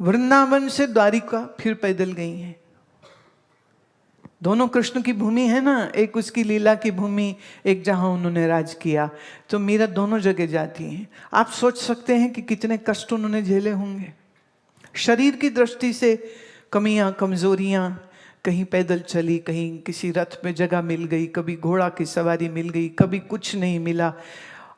वृंदावन से द्वारिका फिर पैदल गई हैं। दोनों कृष्ण की भूमि है ना, एक उसकी लीला की भूमि, एक जहां उन्होंने राज किया। तो मीरा दोनों जगह जाती हैं। आप सोच सकते हैं कि कितने कष्ट उन्होंने झेले होंगे। शरीर की दृष्टि से कमियां, कमजोरियां, कहीं पैदल चली, कहीं किसी रथ में जगह मिल गई, कभी घोड़ा की सवारी मिल गई, कभी कुछ नहीं मिला,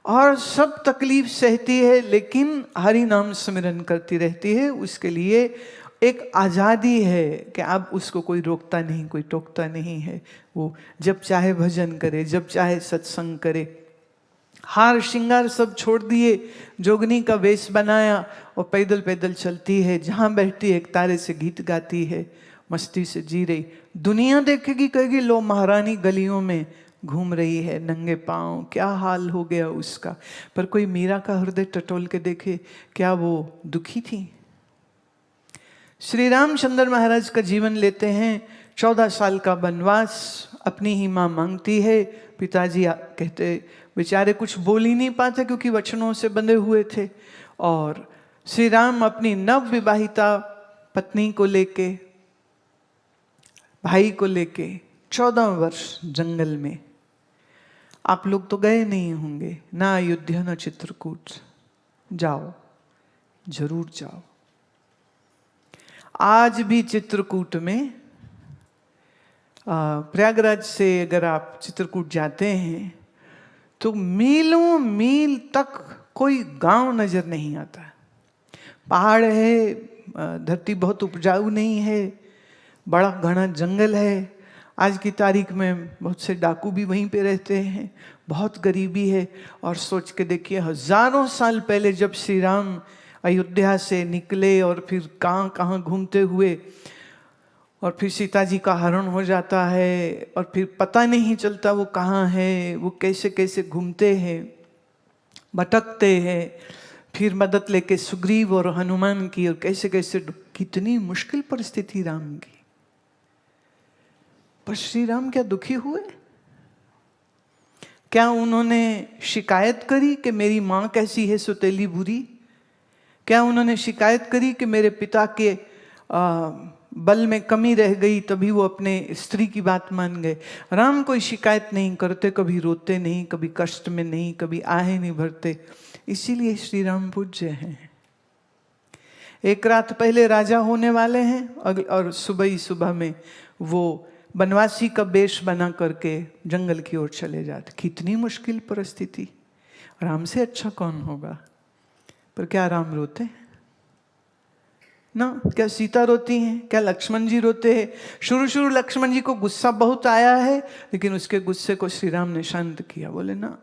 और सब तकलीफ सहती है, लेकिन हरि नाम स्मरण करती रहती है। उसके लिए एक आज़ादी है कि अब उसको कोई रोकता नहीं, कोई टोकता नहीं है। वो जब चाहे भजन करे, जब चाहे सत्संग करे। हार श्रृंगार सब छोड़ दिए, जोगनी का वेश बनाया और पैदल पैदल चलती है। जहाँ बैठती है एक तारे से गीत गाती है, मस्ती से जी रही। दुनिया देखेगी कहेगी लो महारानी गलियों में घूम रही है नंगे पांव, क्या हाल हो गया उसका। पर कोई मीरा का हृदय टटोल के देखे, क्या वो दुखी थी? श्री रामचंद्र महाराज का जीवन लेते हैं। 14 साल का वनवास, अपनी ही माँ मांगती है। पिताजी कहते बेचारे कुछ बोल ही नहीं पाते क्योंकि वचनों से बंधे हुए थे। और श्री राम अपनी नव विवाहिता पत्नी को लेके, भाई को लेके 14 वर्ष जंगल में। आप लोग तो गए नहीं होंगे ना, अयोध्या ना चित्रकूट। जाओ, जरूर जाओ। आज भी चित्रकूट में, प्रयागराज से अगर आप चित्रकूट जाते हैं तो मीलों मील तक कोई गांव नजर नहीं आता। पहाड़ है, धरती बहुत उपजाऊ नहीं है, बड़ा घना जंगल है। आज की तारीख में बहुत से डाकू भी वहीं पे रहते हैं, बहुत गरीबी है। और सोच के देखिए, हजारों साल पहले जब श्री राम अयोध्या से निकले और फिर कहाँ कहाँ घूमते हुए, और फिर सीता जी का हरण हो जाता है और फिर पता नहीं चलता वो कहाँ है, वो कैसे कैसे घूमते हैं, भटकते हैं। फिर मदद लेके सुग्रीव और हनुमान की, और कैसे कैसे, कितनी मुश्किल परिस्थिति राम की। पर श्री राम क्या दुखी हुए? क्या उन्होंने शिकायत करी कि मेरी माँ कैसी है, सुतेली बुरी? क्या उन्होंने शिकायत करी कि मेरे पिता के बल में कमी रह गई, तभी वो अपने स्त्री की बात मान गए? राम कोई शिकायत नहीं करते, कभी रोते नहीं, कभी कष्ट में नहीं, कभी आहें नहीं भरते। इसीलिए श्री राम पूज्य हैं। एक रात पहले राजा होने वाले हैं और सुबह ही सुबह में वो बनवासी का वेश बना करके जंगल की ओर चले जाते। कितनी मुश्किल परिस्थिति। राम से अच्छा कौन होगा? पर क्या राम रोते हैं ना? क्या सीता रोती हैं? क्या लक्ष्मण जी रोते हैं? शुरू लक्ष्मण जी को गुस्सा बहुत आया है, लेकिन उसके गुस्से को श्री राम ने शांत किया। बोले ना,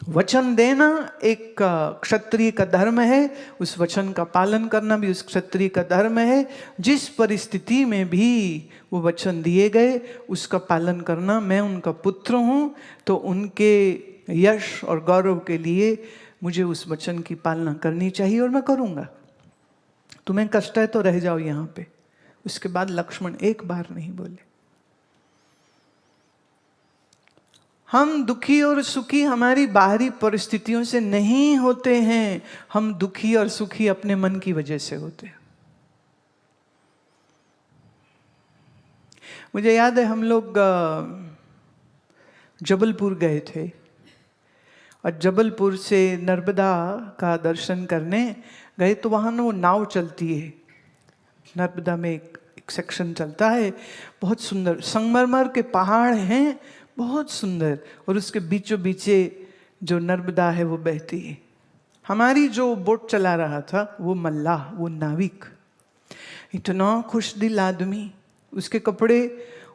वचन देना एक क्षत्रिय का धर्म है, उस वचन का पालन करना भी उस क्षत्रिय का धर्म है। जिस परिस्थिति में भी वो वचन दिए गए उसका पालन करना। मैं उनका पुत्र हूं, तो उनके यश और गौरव के लिए मुझे उस वचन की पालना करनी चाहिए और मैं करूंगा। तुम्हें कष्ट है तो रह जाओ यहाँ पे। उसके बाद लक्ष्मण एक बार नहीं बोले। हम दुखी और सुखी हमारी बाहरी परिस्थितियों से नहीं होते हैं, हम दुखी और सुखी अपने मन की वजह से होते हैं। मुझे याद है हम लोग जबलपुर गए थे, और जबलपुर से नर्मदा का दर्शन करने गए तो वहाँ ना वो नाव चलती है। नर्मदा में एक सेक्शन चलता है, बहुत सुंदर, संगमरमर के पहाड़ हैं, बहुत सुंदर, और उसके बीचों बीचे जो नर्मदा है वो बहती है। हमारी जो बोट चला रहा था वो मल्लाह, वो नाविक, इतना खुश दिल आदमी, उसके कपड़े,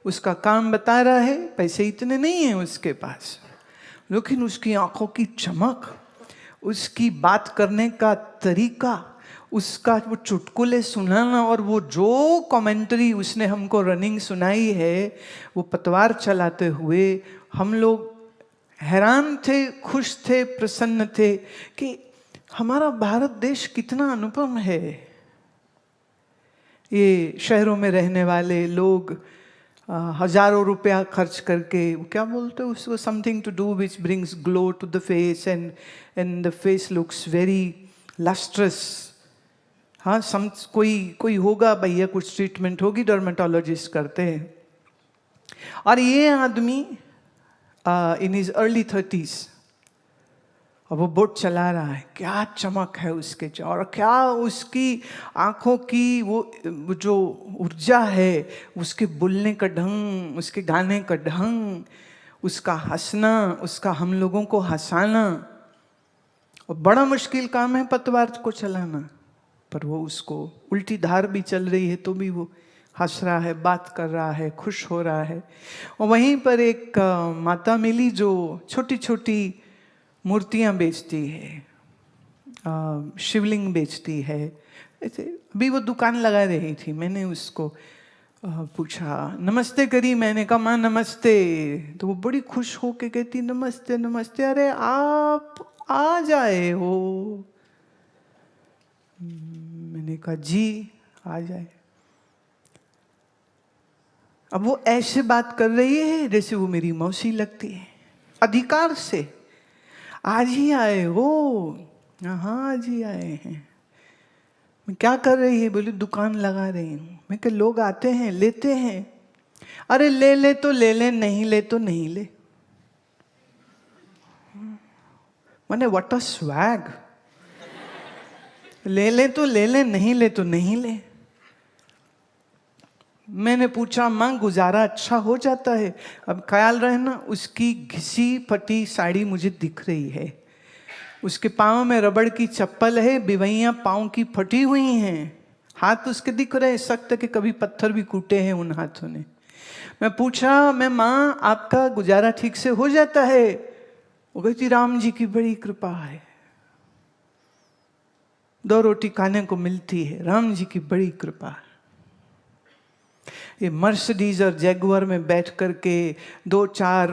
उसका काम बता रहा है, पैसे इतने नहीं हैं उसके पास, लेकिन उसकी आंखों की चमक, उसकी बात करने का तरीका, उसका वो चुटकुले सुनाना, और वो जो कमेंट्री उसने हमको रनिंग सुनाई है वो पतवार चलाते हुए, हम लोग हैरान थे, खुश थे, प्रसन्न थे कि हमारा भारत देश कितना अनुपम है। ये शहरों में रहने वाले लोग हजारों रुपया खर्च करके, क्या बोलते हैं उसको, something to do which brings glow to the face, and the face looks very lustrous, हाँ, कोई होगा भैया, कुछ ट्रीटमेंट होगी, डर्मेटोलॉजिस्ट करते हैं। और ये आदमी इन हिज अर्ली 30s, और वो बोट चला रहा है। क्या चमक है उसके और क्या उसकी आंखों की वो जो ऊर्जा है, उसके बोलने का ढंग, उसके गाने का ढंग, उसका हंसना, उसका हम लोगों को हंसाना। और बड़ा मुश्किल काम है पतवार को चलाना, पर वो उसको उल्टी धार भी चल रही है तो भी वो हंस रहा है, बात कर रहा है, खुश हो रहा है। और वहीं पर एक माता मिली जो छोटी छोटी मूर्तियां बेचती है, शिवलिंग बेचती है। ऐसे अभी वो दुकान लगा रही थी, मैंने उसको पूछा, नमस्ते करी, मैंने कहा माँ नमस्ते। तो वो बड़ी खुश हो के कहती नमस्ते नमस्ते, अरे आप आ जाए हो। मैंने कहा जी आ जाए। अब वो ऐसे बात कर रही है जैसे वो मेरी मौसी लगती है, अधिकार से। आज ही आए हो? हाँ आज ही आए हैं। मैं क्या कर रही है? बोली दुकान लगा रही हूँ। मैं कहा लोग आते हैं लेते हैं। अरे ले ले तो ले ले, नहीं ले तो नहीं ले। मैंने व्हाट अ स्वैग, ले ले तो ले ले, नहीं ले तो नहीं ले। मैंने पूछा माँ गुजारा अच्छा हो जाता है? अब ख्याल रहे ना, उसकी घिसी फटी साड़ी मुझे दिख रही है, उसके पाँव में रबड़ की चप्पल है, बिवैयाँ पाँव की फटी हुई हैं, हाथ उसके दिख रहे, सख्त के कभी पत्थर भी कूटे हैं उन हाथों ने। मैं पूछा, मैं माँ आपका गुजारा ठीक से हो जाता है? वो कहती राम जी की बड़ी कृपा है, 2 रोटी खाने को मिलती है, राम जी की बड़ी कृपा है। ये मर्सिडीज और जैगुआर में बैठ करके 2-4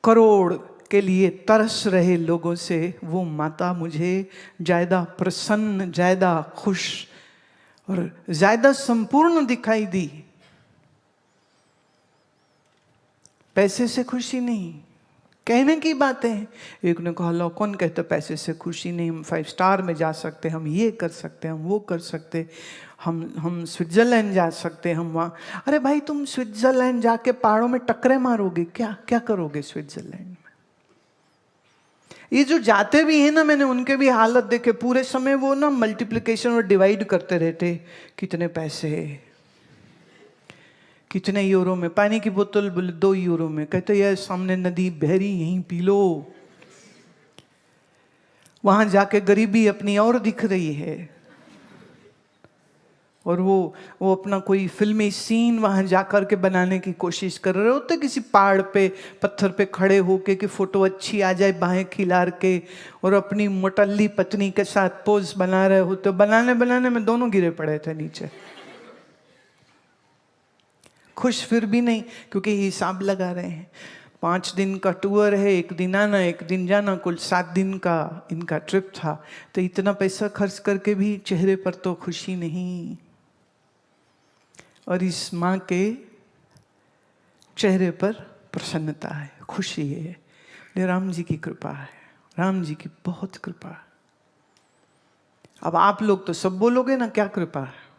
करोड़ के लिए तरस रहे लोगों से वो माता मुझे ज्यादा प्रसन्न, ज्यादा खुश और ज्यादा संपूर्ण दिखाई दी। पैसे से खुशी नहीं, कहने की बातें हैं। एक ने कहा लो कौन कहता पैसे से खुशी नहीं, हम 5 स्टार में जा सकते, हम ये कर सकते, हम वो कर सकते, हम स्विट्जरलैंड जा सकते, हम वहाँ। अरे भाई तुम स्विट्जरलैंड जाके पहाड़ों में टकरे मारोगे क्या? क्या करोगे स्विट्जरलैंड में? ये जो जाते भी हैं ना, मैंने उनके भी हालत देखे, पूरे समय वो ना मल्टीप्लिकेशन और डिवाइड करते रहते, कितने पैसे, कितने यूरो में पानी की बोतल, बोले 2 यूरो में। कहते यार सामने नदी बह रही, यहीं पी लो। वहां जाके गरीबी अपनी और दिख रही है, और वो अपना कोई फिल्मी सीन वहां जाकर के बनाने की कोशिश कर रहे होते, किसी पहाड़ पे पत्थर पे खड़े होके कि फोटो अच्छी आ जाए, बाहें खिलार के, और अपनी मोटल्ली पत्नी के साथ पोज बना रहे होते। बनाने बनाने में दोनों गिरे पड़े थे नीचे। खुश फिर भी नहीं, क्योंकि हिसाब लगा रहे हैं। 5 दिन का टूर है, 1 दिन आना 1 दिन जाना, कुल 7 दिन का इनका ट्रिप था। तो इतना पैसा खर्च करके भी चेहरे पर तो खुशी नहीं। और इस माँ के चेहरे पर प्रसन्नता है, खुशी है। ये राम जी की कृपा है, राम जी की बहुत कृपा है। अब आप लोग तो सब बोलोगे ना क्या कृपा है,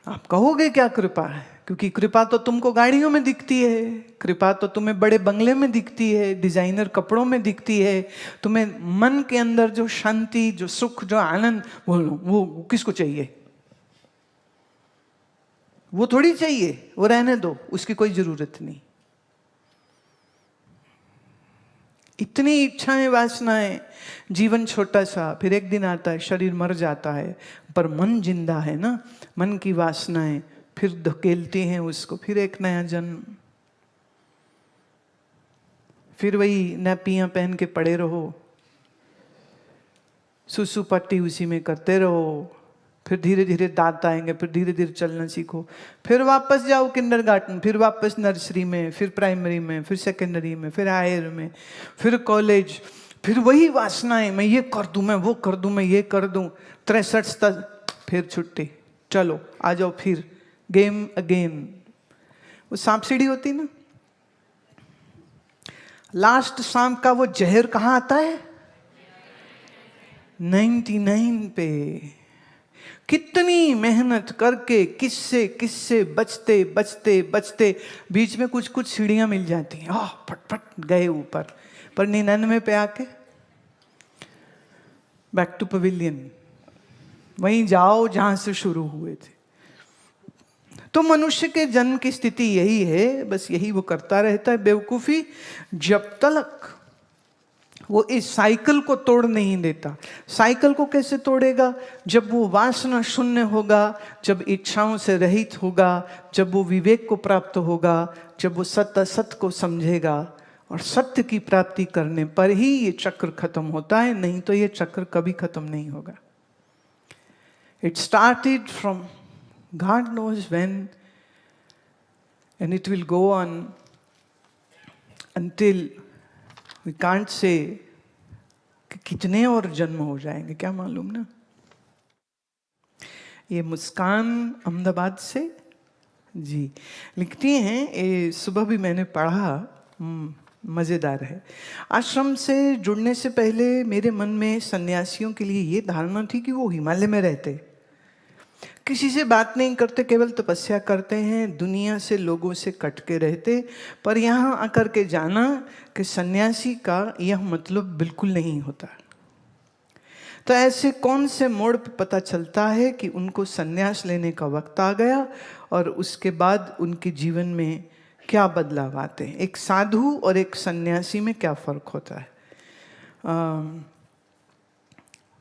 आप कहोगे क्या कृपा है, क्योंकि कृपा तो तुमको गाड़ियों में दिखती है, कृपा तो तुम्हें बड़े बंगले में दिखती है, डिजाइनर कपड़ों में दिखती है। तुम्हें मन के अंदर जो शांति, जो सुख, जो आनंद, वो किसको चाहिए? वो थोड़ी चाहिए, वो रहने दो, उसकी कोई जरूरत नहीं। इतनी इच्छाएं, वासनाएं, जीवन छोटा सा, फिर एक दिन आता है शरीर मर जाता है, पर मन जिंदा है ना। मन की वासनाएं फिर धकेलती हैं उसको, फिर एक नया जन्म, फिर वही नैपियां पहन के पड़े रहो, सुसु पट्टी उसी में करते रहो। फिर धीरे धीरे दांत आएंगे, फिर धीरे धीरे चलना सीखो, फिर वापस जाओ किंडरगार्टन, फिर वापस नर्सरी में, फिर प्राइमरी में, फिर सेकेंडरी में, फिर हायर में, फिर कॉलेज, फिर वही वासनाएं, मैं ये कर दूं, मैं वो कर दूं, मैं ये कर दूं। 63 तक फिर छुट्टी, चलो आ जाओ फिर गेम अगेन। वो सांप सीढ़ी होती ना, लास्ट सांप का वो जहर कहाँ आता है? 99 पे कितनी मेहनत करके किससे किससे बचते बचते बचते बीच में कुछ कुछ सीढ़ियां मिल जाती हैं, फट गए ऊपर, पर 99 पे आके बैक टू पवेलियन, वहीं जाओ जहां से शुरू हुए थे। तो मनुष्य के जन्म की स्थिति यही है, बस यही वो करता रहता है बेवकूफी, जब तक वो इस साइकिल को तोड़ नहीं देता। साइकिल को कैसे तोड़ेगा? जब वो वासना शून्य होगा, जब इच्छाओं से रहित होगा, जब वो विवेक को प्राप्त होगा, जब वो सत्य असत्य को समझेगा, और सत्य की प्राप्ति करने पर ही ये चक्र खत्म होता है, नहीं तो ये चक्र कभी खत्म नहीं होगा। It started from God knows when, and it will go on until we can't say कि कितने और जन्म हो जाएंगे, क्या मालूम ना। ये मुस्कान अहमदाबाद से जी लिखती हैं, ये सुबह भी मैंने पढ़ा, मज़ेदार है। आश्रम से जुड़ने से पहले मेरे मन में सन्यासियों के लिए ये धारणा थी कि वो हिमालय में रहते, किसी से बात नहीं करते, केवल तपस्या करते हैं, दुनिया से लोगों से कट के रहते। पर यहाँ आकर के जाना कि सन्यासी का यह मतलब बिल्कुल नहीं होता। तो ऐसे कौन से मोड़ पे पता चलता है कि उनको सन्यास लेने का वक्त आ गया, और उसके बाद उनके जीवन में क्या बदलाव आते हैं। एक साधु और एक सन्यासी में क्या फ़र्क होता है?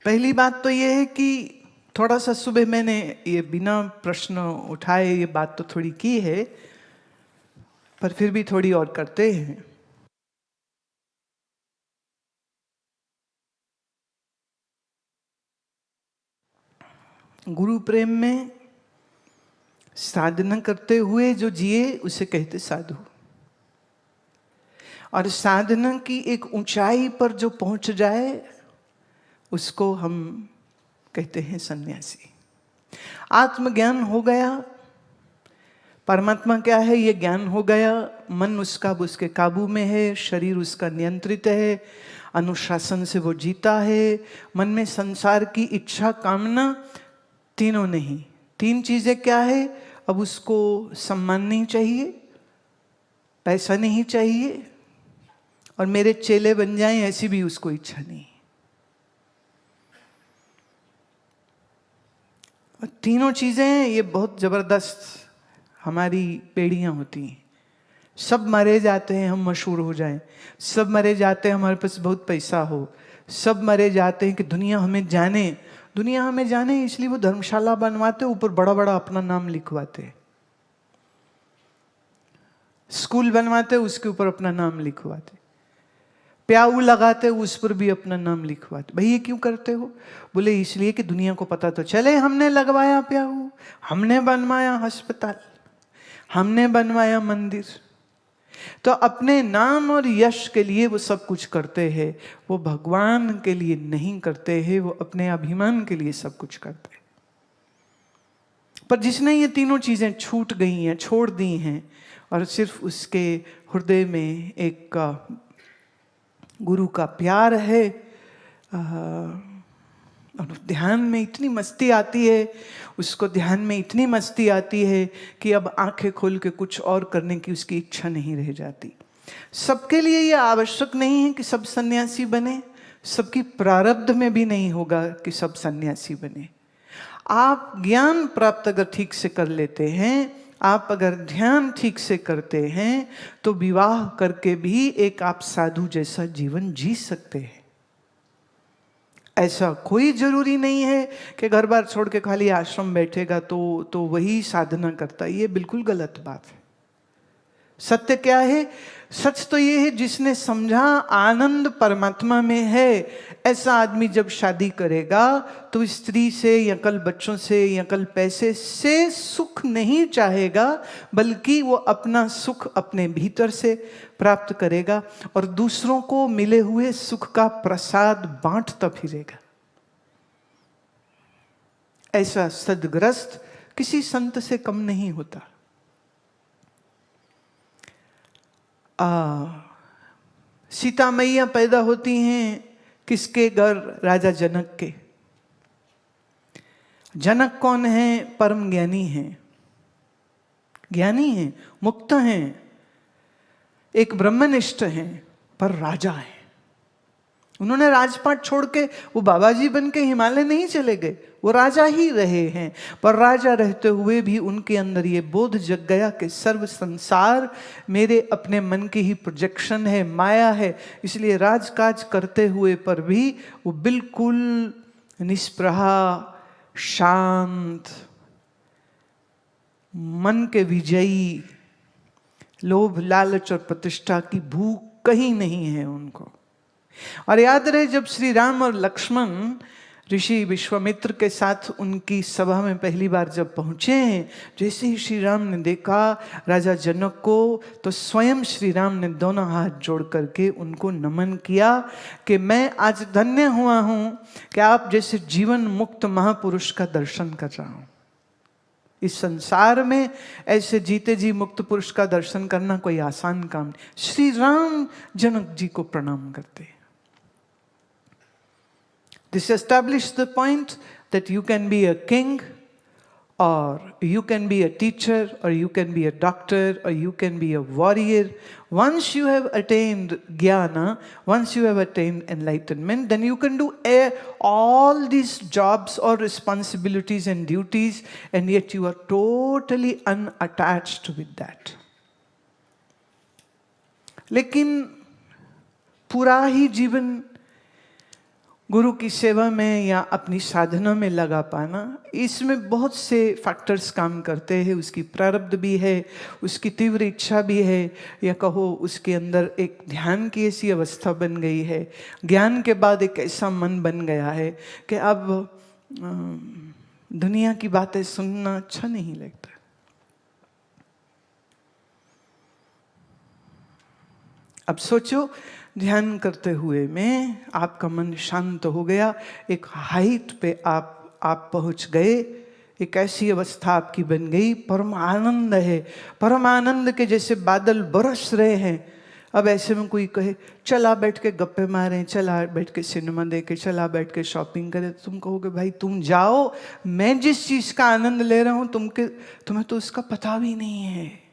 पहली बात तो ये है कि थोड़ा सा सुबह मैंने ये बिना प्रश्न उठाए ये बात तो थोड़ी की है, पर फिर भी थोड़ी और करते हैं। गुरु प्रेम में साधना करते हुए जो जिए उसे कहते साधु, और साधना की एक ऊंचाई पर जो पहुंच जाए उसको हम कहते हैं सन्यासी। आत्मज्ञान हो गया, परमात्मा क्या है ये ज्ञान हो गया, मन उसका उसके काबू में है, शरीर उसका नियंत्रित है, अनुशासन से वो जीता है, मन में संसार की इच्छा कामना तीनों नहीं। तीन चीजें क्या है? अब उसको सम्मान नहीं चाहिए, पैसा नहीं चाहिए, और मेरे चेले बन जाएं ऐसी भी उसको इच्छा नहीं। और तीनों चीजें ये बहुत जबरदस्त हमारी पेड़ियां होती हैं। सब मरे जाते हैं हम मशहूर हो जाएं, सब मरे जाते हैं हमारे पास बहुत पैसा हो, सब मरे जाते हैं कि दुनिया हमें जाने। दुनिया हमें जाने इसलिए वो धर्मशाला बनवाते, ऊपर बड़ा बड़ा अपना नाम लिखवाते, स्कूल बनवाते उसके ऊपर अपना नाम लिखवाते, प्याऊ लगाते उस पर भी अपना नाम लिखवाते। भाई ये क्यों करते हो? बोले इसलिए कि दुनिया को पता तो चले हमने लगवाया प्याऊ, हमने बनवाया अस्पताल, हमने बनवाया मंदिर। तो अपने नाम और यश के लिए वो सब कुछ करते हैं, वो भगवान के लिए नहीं करते हैं, वो अपने अभिमान के लिए सब कुछ करते हैं। पर जिसने ये तीनों चीजें छूट गई हैं, छोड़ दी हैं, और सिर्फ उसके हृदय में एक गुरु का प्यार है, और ध्यान में इतनी मस्ती आती है, उसको ध्यान में इतनी मस्ती आती है कि अब आंखें खोल के कुछ और करने की उसकी इच्छा नहीं रह जाती। सबके लिए यह आवश्यक नहीं है कि सब सन्यासी बने, सबकी प्रारब्ध में भी नहीं होगा कि सब सन्यासी बने। आप ज्ञान प्राप्त अगर ठीक से कर लेते हैं, आप अगर ध्यान ठीक से करते हैं, तो विवाह करके भी एक आप साधु जैसा जीवन जी सकते हैं। ऐसा कोई जरूरी नहीं है कि घर बार छोड़ के खाली आश्रम बैठेगा तो वही साधना करता है। ये बिल्कुल गलत बात है। सत्य क्या है? सच तो ये है, जिसने समझा आनंद परमात्मा में है, ऐसा आदमी जब शादी करेगा तो स्त्री से या कल बच्चों से या कल पैसे से सुख नहीं चाहेगा, बल्कि वो अपना सुख अपने भीतर से प्राप्त करेगा और दूसरों को मिले हुए सुख का प्रसाद बांटता फिरेगा। ऐसा सद्ग्रस्त किसी संत से कम नहीं होता। सीता मैया पैदा होती हैं किसके घर? राजा जनक के। जनक कौन है? परम ज्ञानी हैं, ज्ञानी हैं, मुक्त हैं, एक ब्रह्मनिष्ठ हैं, पर राजा हैं। उन्होंने राजपाट छोड़ के वो बाबा जी बन के हिमालय नहीं चले गए, वो राजा ही रहे हैं। पर राजा रहते हुए भी उनके अंदर ये बोध जग गया कि सर्व संसार मेरे अपने मन की ही प्रोजेक्शन है, माया है। इसलिए राजकाज करते हुए पर भी वो बिल्कुल निष्प्रहा, शांत, मन के विजयी, लोभ लालच और प्रतिष्ठा की भूख कहीं नहीं है उनको। और याद रहे, जब श्री राम और लक्ष्मण ऋषि विश्वामित्र के साथ उनकी सभा में पहली बार जब पहुंचे हैं, जैसे ही श्री राम ने देखा राजा जनक को, तो स्वयं श्री राम ने दोनों हाथ जोड़ करके उनको नमन किया कि मैं आज धन्य हुआ हूं कि आप जैसे जीवन मुक्त महापुरुष का दर्शन कर रहा हूं। इस संसार में ऐसे जीते जी मुक्त पुरुष का दर्शन करना कोई आसान काम नहीं। श्री राम जनक जी को प्रणाम करते। This established the point that you can be a king, or you can be a teacher, or you can be a doctor, or you can be a warrior. Once you have attained jnana, once you have attained enlightenment, then you can do all these jobs or responsibilities and duties, and yet you are totally unattached with that. लेकिन पूरा ही जीवन गुरु की सेवा में या अपनी साधना में लगा पाना, इसमें बहुत से फैक्टर्स काम करते हैं। उसकी प्रारब्ध भी है, उसकी तीव्र इच्छा भी है, या कहो उसके अंदर एक ध्यान की ऐसी अवस्था बन गई है, ज्ञान के बाद एक ऐसा मन बन गया है कि अब दुनिया की बातें सुनना अच्छा नहीं लगता। अब सोचो, ध्यान करते हुए में आपका मन शांत हो गया, एक हाइट पे आप पहुंच गए, एक ऐसी अवस्था आपकी बन गई, परम आनंद है, परम आनंद के जैसे बादल बरस रहे हैं। अब ऐसे में कोई कहे चला बैठ के गप्पे मारें, चला बैठ के सिनेमा देखे, चला बैठ के शॉपिंग करें, तो तुम कहोगे भाई तुम जाओ, मैं जिस चीज़ का आनंद ले रहा हूँ तुम्हें तो उसका पता भी नहीं है।